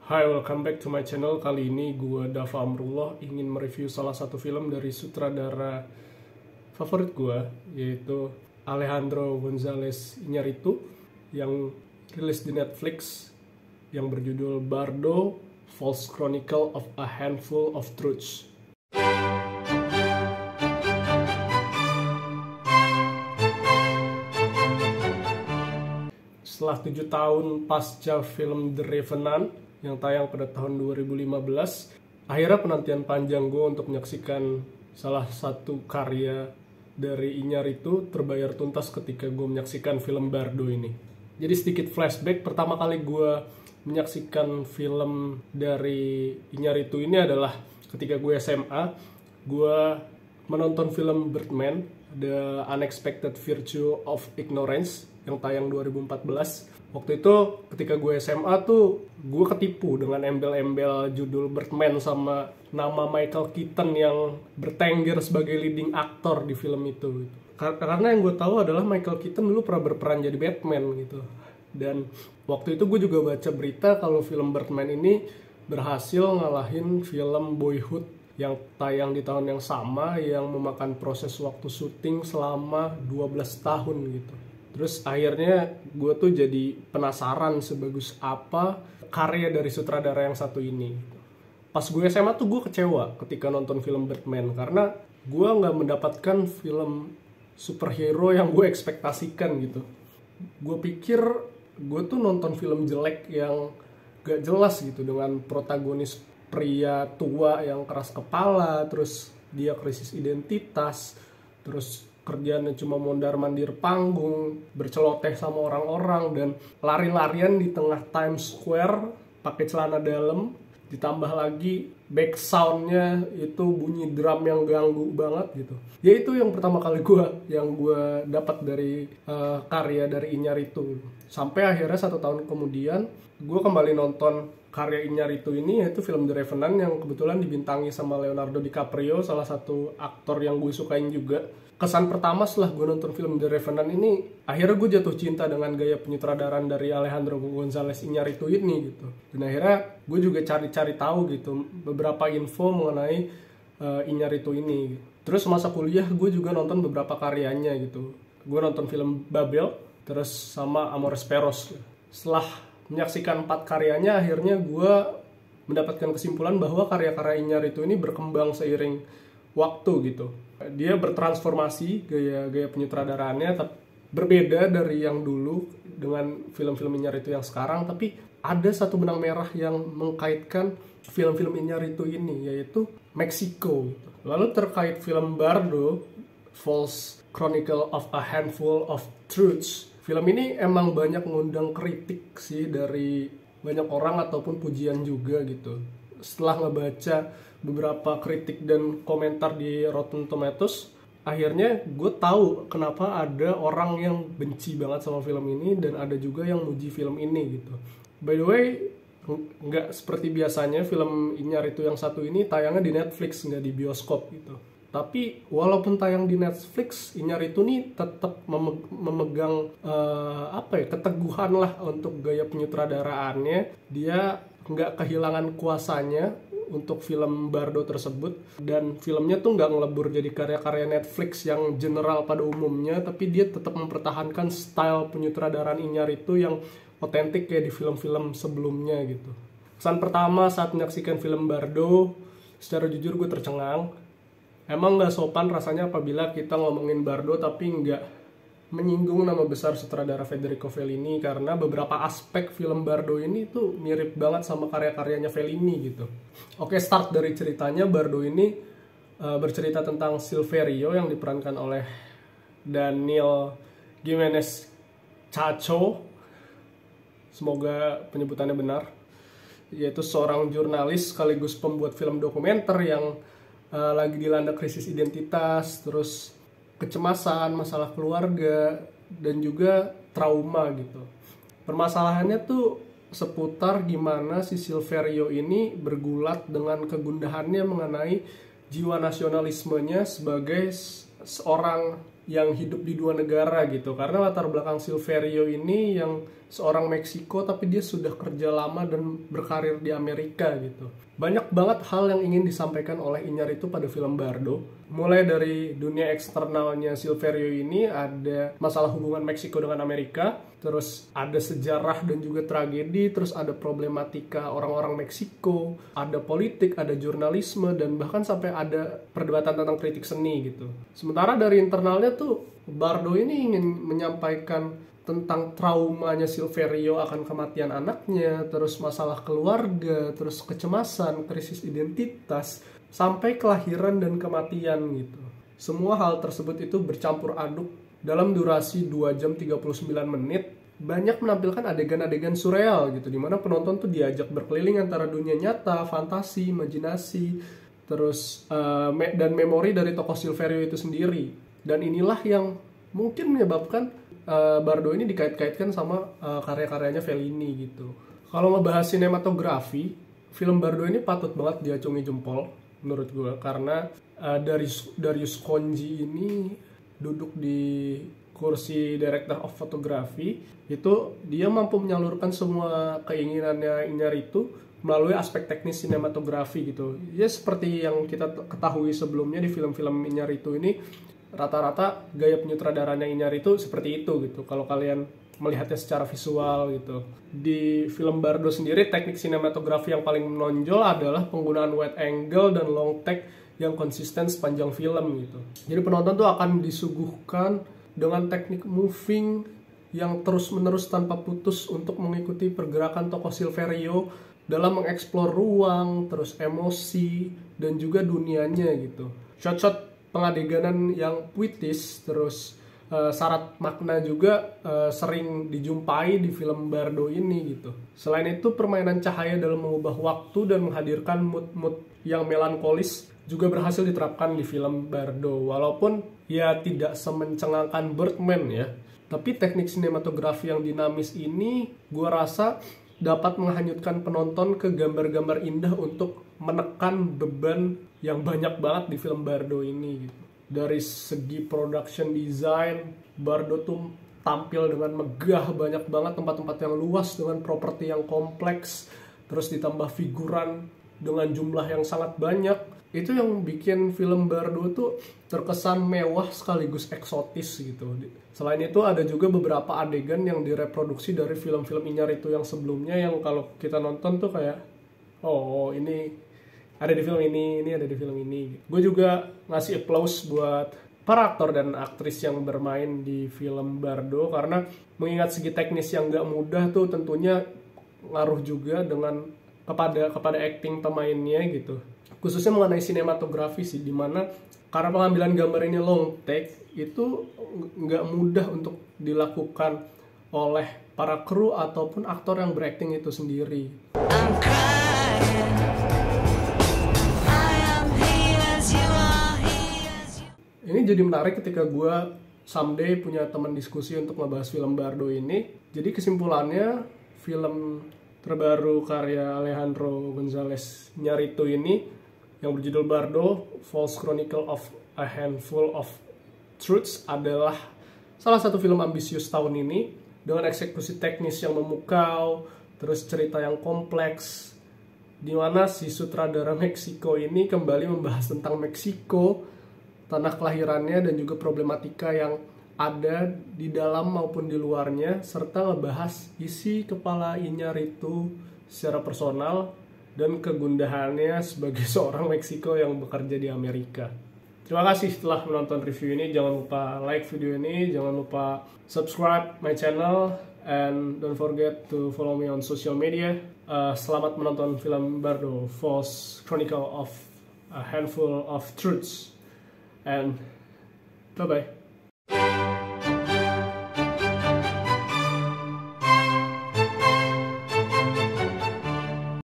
Hai, welcome back to my channel. Kali ini gue Dava Amrullah ingin mereview salah satu film dari sutradara favorit gue, yaitu Alejandro González Iñárritu yang rilis di Netflix yang berjudul Bardo, False Chronicle of a Handful of Truths. Setelah 7 tahun pasca film The Revenant yang tayang pada tahun 2015, akhirnya penantian panjang gue untuk menyaksikan salah satu karya dari Iñárritu terbayar tuntas ketika gue menyaksikan film Bardo ini. Jadi sedikit flashback, pertama kali gue menyaksikan film dari Iñárritu ini adalah ketika gue SMA. Gue menonton film Birdman, The Unexpected Virtue of Ignorance yang tayang 2014. Waktu itu ketika gue SMA tuh gue ketipu dengan embel-embel judul Birdman sama nama Michael Keaton yang bertengger sebagai leading actor di film itu. Karena yang gue tahu adalah Michael Keaton dulu pernah berperan jadi Batman gitu. Dan waktu itu gue juga baca berita kalau film Birdman ini berhasil ngalahin film Boyhood yang tayang di tahun yang sama yang memakan proses waktu syuting selama 12 tahun gitu. Terus akhirnya gue tuh jadi penasaran sebagus apa karya dari sutradara yang satu ini. Pas gue SMA tuh gue kecewa ketika nonton film Birdman karena gue nggak mendapatkan film superhero yang gue ekspektasikan gitu. Gue pikir gue tuh nonton film jelek yang gak jelas gitu dengan protagonis pria tua yang keras kepala, terus dia krisis identitas, terus kerjaannya cuma mondar-mandir panggung, berceloteh sama orang-orang, dan lari-larian di tengah Times Square pakai celana dalam, ditambah lagi back soundnya itu bunyi drum yang ganggu banget gitu. Ya itu yang pertama kali gue dapat dari karya dari Iñárritu. Sampai akhirnya 1 tahun kemudian gue kembali nonton karya Iñárritu ini, yaitu film The Revenant yang kebetulan dibintangi sama Leonardo DiCaprio, salah satu aktor yang gue sukain juga. Kesan pertama setelah gue nonton film The Revenant ini, akhirnya gue jatuh cinta dengan gaya penyutradaraan dari Alejandro González Iñárritu ini gitu. Dan akhirnya gue juga cari-cari tahu gitu beberapa info mengenai Iñárritu ini. Terus masa kuliah gue juga nonton beberapa karyanya gitu. Gue nonton film Babel, terus sama Amores Perros. Setelah menyaksikan 4 karyanya, akhirnya gue mendapatkan kesimpulan bahwa karya-karya Iñárritu ini berkembang seiring waktu gitu. Dia bertransformasi gaya penyutradaraannya, berbeda dari yang dulu dengan film-film Iñárritu yang sekarang, tapi ada satu benang merah yang mengkaitkan film-film Iñárritu ini, yaitu Meksiko gitu. Lalu terkait film Bardo, False Chronicle of a Handful of Truths, film ini emang banyak ngundang kritik sih dari banyak orang ataupun pujian juga gitu. Setelah ngebaca beberapa kritik dan komentar di Rotten Tomatoes, akhirnya gue tahu kenapa ada orang yang benci banget sama film ini dan ada juga yang muji film ini gitu. By the way, nggak seperti biasanya film Iñárritu yang satu ini tayangnya di Netflix, nggak di bioskop gitu. Tapi walaupun tayang di Netflix, Iñárritu ini tetap memegang keteguhan lah untuk gaya penyutradaraannya. Dia nggak kehilangan kuasanya untuk film Bardo tersebut, dan filmnya tuh nggak ngelebur jadi karya-karya Netflix yang general pada umumnya, tapi dia tetap mempertahankan style penyutradaraan Iñárritu yang otentik kayak di film-film sebelumnya gitu. Kesan pertama saat menyaksikan film Bardo, secara jujur gue tercengang. Emang nggak sopan rasanya apabila kita ngomongin Bardo tapi nggak menyinggung nama besar sutradara Federico Fellini, karena beberapa aspek film Bardo ini tuh mirip banget sama karya-karyanya Fellini gitu. Oke, start dari ceritanya. Bardo ini bercerita tentang Silverio yang diperankan oleh Daniel Giménez Cacho, semoga penyebutannya benar, yaitu seorang jurnalis sekaligus pembuat film dokumenter yang lagi dilanda krisis identitas, terus kecemasan, masalah keluarga, dan juga trauma gitu. Permasalahannya tuh seputar gimana si Silverio ini bergulat dengan kegundahannya mengenai jiwa nasionalismenya sebagai seorang yang hidup di dua negara gitu, karena latar belakang Silverio ini yang seorang Meksiko tapi dia sudah kerja lama dan berkarir di Amerika gitu. Banyak banget hal yang ingin disampaikan oleh Iñárritu pada film Bardo. Mulai dari dunia eksternalnya Silverio ini, ada masalah hubungan Meksiko dengan Amerika, terus ada sejarah dan juga tragedi, terus ada problematika orang-orang Meksiko, ada politik, ada jurnalisme, dan bahkan sampai ada perdebatan tentang kritik seni gitu. Sementara dari internalnya tuh, Bardo ini ingin menyampaikan tentang traumanya Silverio akan kematian anaknya, terus masalah keluarga, terus kecemasan, krisis identitas, sampai kelahiran dan kematian gitu. Semua hal tersebut itu bercampur aduk dalam durasi 2 jam 39 menit. Banyak menampilkan adegan-adegan surreal gitu, dimana penonton tuh diajak berkeliling antara dunia nyata, fantasi, imajinasi, terus dan memori dari tokoh Silverio itu sendiri. Dan inilah yang mungkin menyebabkan Bardo ini dikait-kaitkan sama karya-karyanya Fellini gitu. Kalau ngebahas sinematografi, film Bardo ini patut banget diacungi jempol menurut gue, karena Darius Khondji ini duduk di kursi Director of Photography, itu dia mampu menyalurkan semua keinginannya Iñárritu melalui aspek teknis sinematografi gitu. Ya seperti yang kita ketahui sebelumnya di film-film Iñárritu ini, rata-rata gaya penyutradaranya Iñárritu seperti itu gitu. Kalau kalian melihatnya secara visual gitu. Di film Bardo sendiri, teknik sinematografi yang paling menonjol adalah penggunaan wide angle dan long take yang konsisten sepanjang film gitu. Jadi penonton tuh akan disuguhkan dengan teknik moving yang terus-menerus tanpa putus untuk mengikuti pergerakan tokoh Silverio dalam mengeksplor ruang, terus emosi, dan juga dunianya gitu. Shot-shot pengadeganan yang puitis, terus syarat makna juga sering dijumpai di film Bardo ini gitu. Selain itu, permainan cahaya dalam mengubah waktu dan menghadirkan mood-mood yang melankolis juga berhasil diterapkan di film Bardo. Walaupun ya tidak semencengangkan Birdman ya, tapi teknik sinematografi yang dinamis ini gua rasa dapat menghanyutkan penonton ke gambar-gambar indah untuk menekan beban yang banyak banget di film Bardo ini gitu. Dari segi production design, Bardo tuh tampil dengan megah, banyak banget tempat-tempat yang luas dengan properti yang kompleks, terus ditambah figuran dengan jumlah yang sangat banyak. Itu yang bikin film Bardo tuh terkesan mewah sekaligus eksotis gitu. Selain itu ada juga beberapa adegan yang direproduksi dari film-film Iñárritu yang sebelumnya, yang kalau kita nonton tuh kayak, oh ini ada di film ini ada di film ini. Gue juga ngasih applause buat para aktor dan aktris yang bermain di film Bardo, karena mengingat segi teknis yang gak mudah tuh tentunya ngaruh juga dengan kepada acting pemainnya gitu. Khususnya mengenai sinematografi sih, dimana karena pengambilan gambar ini long take, itu nggak mudah untuk dilakukan oleh para kru ataupun aktor yang berakting itu sendiri. Ini jadi menarik ketika gue someday punya teman diskusi untuk ngebahas film Bardo ini. Jadi kesimpulannya, film terbaru karya Alejandro González Iñárritu ini yang berjudul Bardo, False Chronicle of a Handful of Truths adalah salah satu film ambisius tahun ini, dengan eksekusi teknis yang memukau, terus cerita yang kompleks, di mana si sutradara Meksiko ini kembali membahas tentang Meksiko, tanah kelahirannya, dan juga problematika yang ada di dalam maupun di luarnya, serta ngebahas isi kepala Iñárritu secara personal dan kegundahannya sebagai seorang Meksiko yang bekerja di Amerika. Terima kasih telah menonton review ini. Jangan lupa like video ini, jangan lupa subscribe my channel, and don't forget to follow me on social media. Selamat menonton film Bardo, False Chronicle of a Handful of Truths, and bye-bye.